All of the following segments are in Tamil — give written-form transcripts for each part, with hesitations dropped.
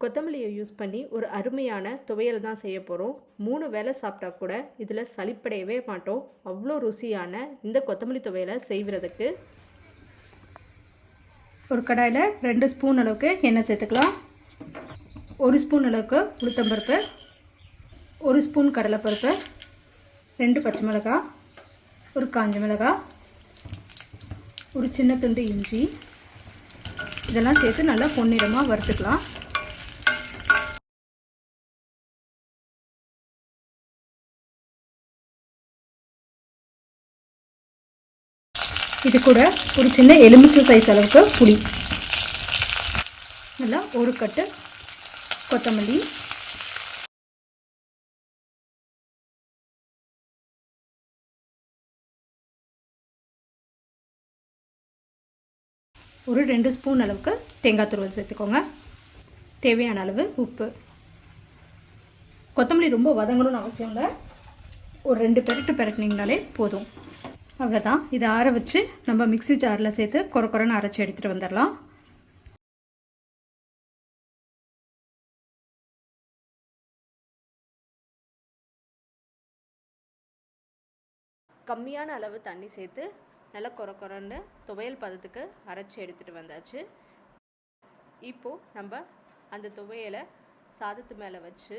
கொத்தமல்லியை யூஸ் பண்ணி ஒரு அருமையான துவையல் தான் செய்ய போகிறோம். 3 வேளை சாப்பிட்டா கூட இதில் சலிப்படையவே மாட்டோம். அவ்வளோ ருசியான இந்த கொத்தமல்லி துவையலை செய்வதற்கு ஒரு கடாயில் 2 ஸ்பூன் அளவுக்கு எண்ணெய் சேர்த்துக்கலாம். 1 ஸ்பூன் அளவுக்கு உளுத்தம்பருப்பு, 1 ஸ்பூன் கடலைப்பருப்பு, 2 பச்சை மிளகாய், ஒரு காஞ்ச மிளகாய், ஒரு சின்ன துண்டு இஞ்சி, இதெல்லாம் சேர்த்து நல்லா பொன்னிறமாக வறுத்துக்கலாம். இது கூட ஒரு சின்ன எலுமிச்சை சைஸ் அளவுக்கு புளி, நல்லா ஒரு கட்டு கொத்தமல்லி, ஒரு 2 ஸ்பூன் அளவுக்கு தேங்காய் துருவல் சேர்த்துக்கோங்க. தேவையான அளவு உப்பு. கொத்தமல்லி ரொம்ப வதங்கணும்னு அவசியம் இல்லை, ஒரு 2 பெரட்டினீங்கனாலே போதும். அவ்வளோதான். இதை ஆற வச்சு நம்ம மிக்ஸி ஜாரில் சேர்த்து கொரன்னு அரைச்சி எடுத்துகிட்டு வந்துடலாம். கம்மியான அளவு தண்ணி சேர்த்து நல்லா கொரன்னு துவையல் பதத்துக்கு அரைச்சி எடுத்துகிட்டு வந்தாச்சு. இப்போது நம்ம அந்த துவையலை சாதத்து மேலே வச்சு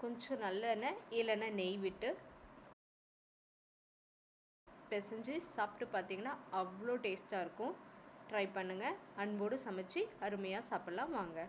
கொஞ்சம் நல்லெண்ணெய் இல்லைன்னா நெய் விட்டு பிசைஞ்சு சாப்பிட்டு பார்த்தீங்கன்னா அவ்வளோ டேஸ்ட்டாக இருக்கும். ட்ரை பண்ணுங்கள். அன்போடு சமைச்சு அருமையாக சாப்பிட்லாம் வாங்க.